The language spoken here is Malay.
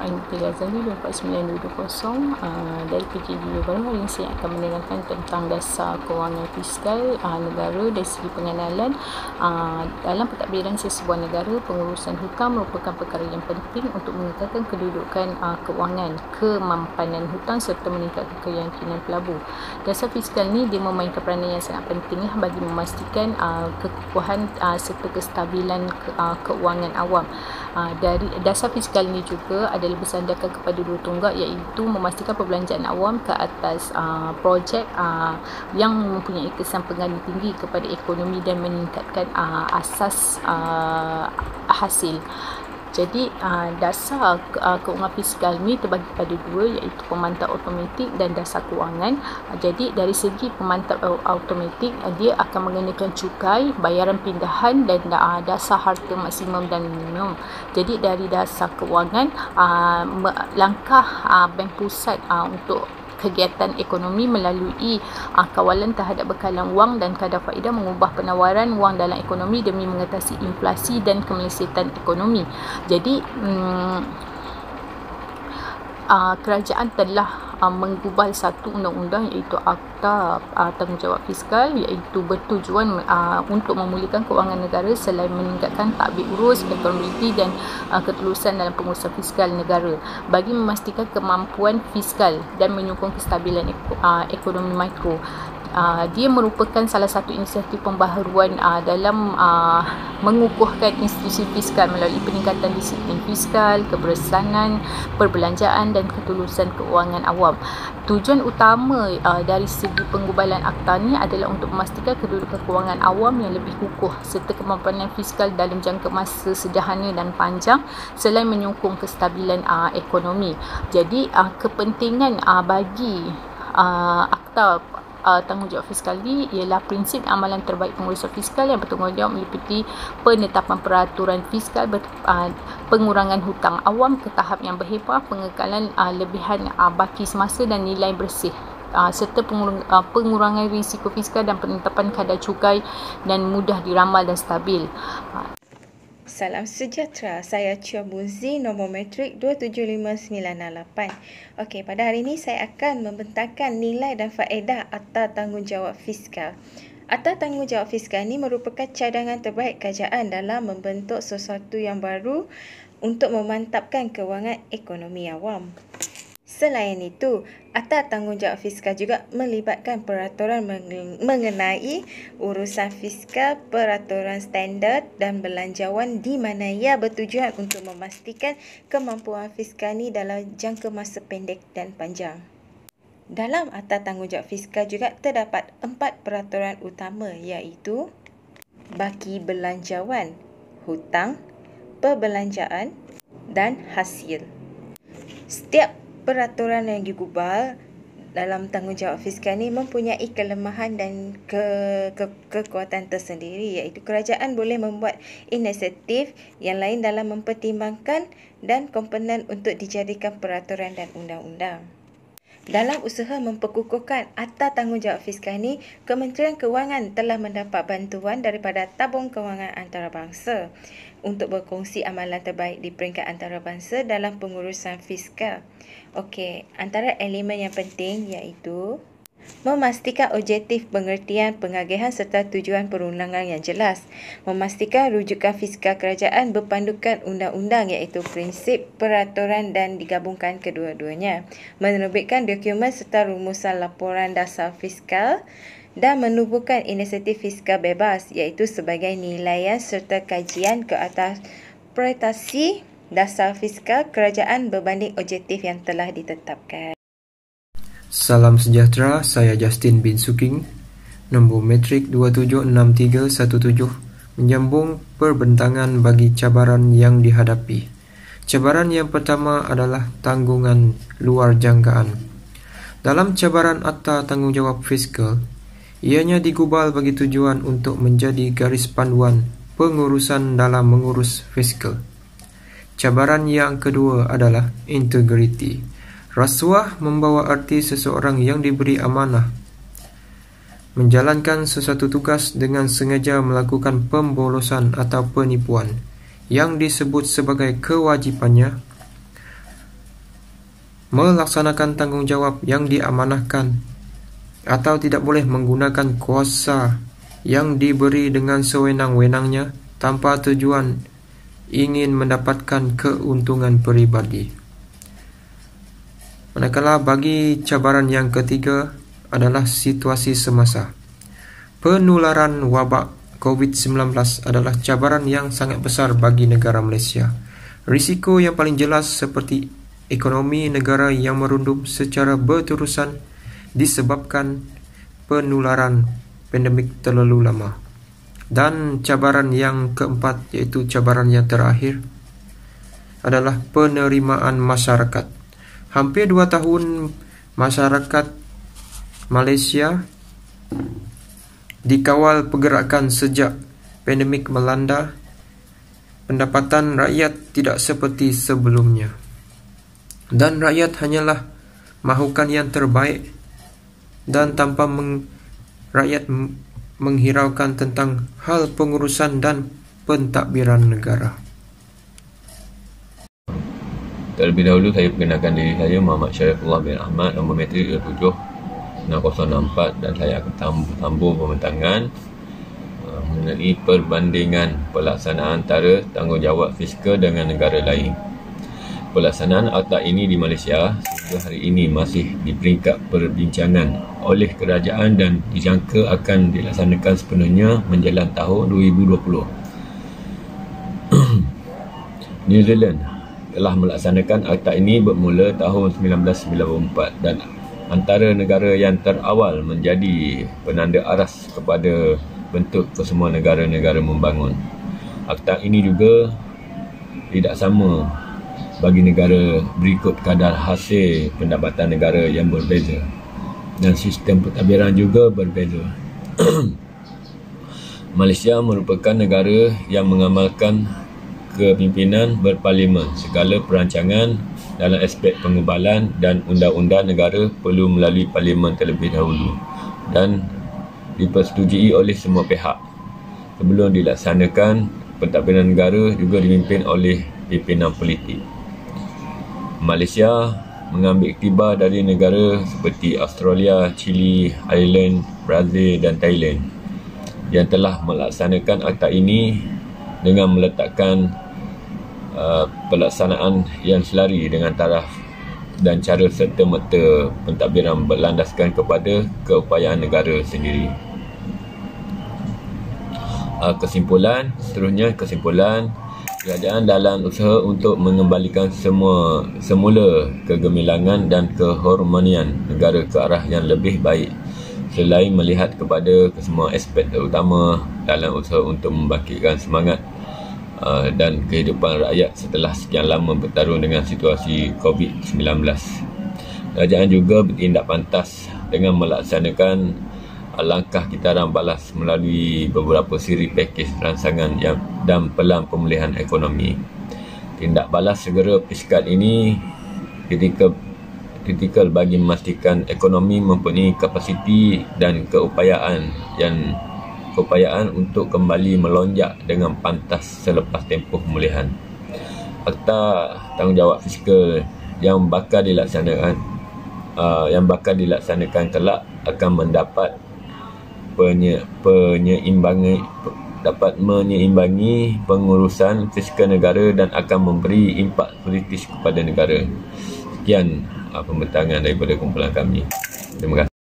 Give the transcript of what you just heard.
Anita Ghazali 24920 dari PJDU baru. Hari ini saya akan menerangkan tentang dasar kewangan fiskal negara dari segi pengenalan. Dalam pentadbiran sesebuah negara, pengurusan hutang merupakan perkara yang penting untuk meningkatkan kedudukan kewangan, kemampanan hutang serta meningkatkan keyakinan pelabur. Dasar fiskal ni dia memainkan peranan yang sangat penting bagi memastikan kekukuhan serta kestabilan keuangan awam. Dari dasar fiskal ini juga adalah bersandarkan kepada dua tonggak, iaitu memastikan perbelanjaan awam ke atas projek yang mempunyai kesan pengaruh tinggi kepada ekonomi dan meningkatkan asas hasil. Jadi dasar keuangan fiskal ni terbagi pada dua, iaitu pemantap automatik dan dasar kewangan. Jadi dari segi pemantap automatik, dia akan mengenakan cukai, bayaran pindahan dan dasar harta maksimum dan minimum. Jadi dari dasar kewangan, langkah Bank Pusat untuk kegiatan ekonomi melalui kawalan terhadap bekalan wang dan kadar faedah mengubah penawaran wang dalam ekonomi demi mengatasi inflasi dan kemelesetan ekonomi. Jadi kerajaan telah menggubal satu undang-undang, iaitu Akta Tanggungjawab Fiskal, iaitu bertujuan untuk memulihkan kewangan negara selain meningkatkan tadbir urus, accountability dan ketulusan dalam pengurusan fiskal negara bagi memastikan kemampuan fiskal dan menyokong kestabilan ekonomi mikro. Dia merupakan salah satu inisiatif pembaharuan dalam mengukuhkan institusi fiskal melalui peningkatan disiplin fiskal, kebersanan perbelanjaan dan ketulusan keuangan awam. Tujuan utama dari segi penggubalan akta ni adalah untuk memastikan kedudukan keuangan awam yang lebih kukuh serta kemampanan fiskal dalam jangka masa sederhana dan panjang selain menyokong kestabilan ekonomi. Jadi kepentingan bagi akta tanggungjawab fiskal ini ialah prinsip amalan terbaik pengurusan fiskal yang bertanggungjawab meliputi penetapan peraturan fiskal, pengurangan hutang awam ke tahap yang berhebah, pengekalan lebihan baki semasa dan nilai bersih, serta pengurangan risiko fiskal dan penetapan kadar cukai dan mudah diramal dan stabil. Salam sejahtera, saya Chia Bunzi, nombor metrik 27598. Okey, pada hari ini saya akan membentangkan nilai dan faedah Akta Tanggungjawab Fiskal. Akta Tanggungjawab Fiskal ini merupakan cadangan terbaik kerajaan dalam membentuk sesuatu yang baru untuk memantapkan kewangan ekonomi awam. Selain itu, Akta Tanggungjawab Fiskal juga melibatkan peraturan mengenai urusan fiskal, peraturan standard dan belanjawan di mana ia bertujuan untuk memastikan kemampuan fiskal ini dalam jangka masa pendek dan panjang. Dalam Akta Tanggungjawab Fiskal juga terdapat 4 peraturan utama, iaitu baki belanjawan, hutang, perbelanjaan dan hasil. Setiap peraturan yang digubal dalam tanggungjawab fiskal ini mempunyai kelemahan dan kekuatan tersendiri, iaitu kerajaan boleh membuat inisiatif yang lain dalam mempertimbangkan dan komponen untuk dijadikan peraturan dan undang-undang. Dalam usaha memperkukuhkan Akta Tanggungjawab Fiskal ini, Kementerian Kewangan telah mendapat bantuan daripada Tabung Kewangan Antarabangsa untuk berkongsi amalan terbaik di peringkat antarabangsa dalam pengurusan fiskal. Okey, antara elemen yang penting iaitu memastikan objektif pengertian, pengagihan serta tujuan perundangan yang jelas. Memastikan rujukan fiskal kerajaan berpandukan undang-undang, iaitu prinsip, peraturan dan digabungkan kedua-duanya. Menerbitkan dokumen serta rumusan laporan dasar fiskal dan menubuhkan inisiatif fiskal bebas, iaitu sebagai nilaian serta kajian ke atas prestasi dasar fiskal kerajaan berbanding objektif yang telah ditetapkan. Salam sejahtera, saya Justin bin Suking, nombor metrik 276317, menyambung perbentangan bagi cabaran yang dihadapi. Cabaran yang pertama adalah tanggungan luar jangkaan. Dalam cabaran Akta Tanggungjawab Fiskal, ianya digubal bagi tujuan untuk menjadi garis panduan pengurusan dalam mengurus fiskal. Cabaran yang kedua adalah integriti. Rasuah membawa arti seseorang yang diberi amanah menjalankan sesuatu tugas dengan sengaja melakukan pembolosan atau penipuan yang disebut sebagai kewajipannya melaksanakan tanggungjawab yang diamanahkan atau tidak boleh menggunakan kuasa yang diberi dengan sewenang-wenangnya tanpa tujuan ingin mendapatkan keuntungan pribadi. Manakala bagi cabaran yang ketiga adalah situasi semasa. Penularan wabak COVID-19 adalah cabaran yang sangat besar bagi negara Malaysia. Risiko yang paling jelas seperti ekonomi negara yang merundum secara berterusan disebabkan penularan pandemik terlalu lama. Dan cabaran yang keempat, iaitu cabaran yang terakhir, adalah penerimaan masyarakat. Hampir 2 tahun masyarakat Malaysia dikawal pergerakan sejak pandemik melanda. Pendapatan rakyat tidak seperti sebelumnya. Dan rakyat hanyalah mahukan yang terbaik dan tanpa rakyat menghiraukan tentang hal pengurusan dan pentadbiran negara. Terlebih dahulu saya perkenalkan diri saya, Muhammad Syarifullah bin Ahmad, nombor metrik 27064, dan saya akan sambung pembentangan mengenai perbandingan pelaksanaan antara tanggungjawab fiskal dengan negara lain. Pelaksanaan akta ini di Malaysia sehingga hari ini masih di peringkat perbincangan oleh kerajaan dan dijangka akan dilaksanakan sepenuhnya menjelang tahun 2020. New Zealand telah melaksanakan akta ini bermula tahun 1994 dan antara negara yang terawal menjadi penanda aras kepada bentuk kesemua negara-negara membangun. Akta ini juga tidak sama bagi negara berikut kadar hasil pendapatan negara yang berbeza dan sistem pentadbiran juga berbeza. Malaysia merupakan negara yang mengamalkan kepimpinan berparlimen. Segala perancangan dalam aspek pengubalan dan undang-undang negara perlu melalui parlimen terlebih dahulu dan dipersetujui oleh semua pihak. Sebelum dilaksanakan, pentadbiran negara juga dipimpin oleh pimpinan politik. Malaysia mengambil iktibar dari negara seperti Australia, Chile, Ireland, Brazil dan Thailand yang telah melaksanakan akta ini dengan meletakkan pelaksanaan yang selari dengan taraf dan cara serta-merta pentadbiran berlandaskan kepada keupayaan negara sendiri. Kesimpulan, kerajaan dalam usaha untuk mengembalikan semula kegemilangan dan keharmonian negara ke arah yang lebih baik selain melihat kepada kesemua aspek terutama dalam usaha untuk membangkitkan semangat dan kehidupan rakyat setelah sekian lama bertarung dengan situasi COVID-19. Kerajaan juga bertindak pantas dengan melaksanakan langkah kitaran balas melalui beberapa siri pakej rancangan dan pelan pemulihan ekonomi. Tindak balas segera fiskal ini kritikal bagi memastikan ekonomi mempunyai kapasiti dan keupayaan untuk kembali melonjak dengan pantas selepas tempoh pemulihan. Akta tanggungjawab fiskal yang bakal dilaksanakan kelak akan mendapat menyeimbangi pengurusan fiskal negara dan akan memberi impak politis kepada negara. Sekian pembentangan daripada kumpulan kami. Terima kasih.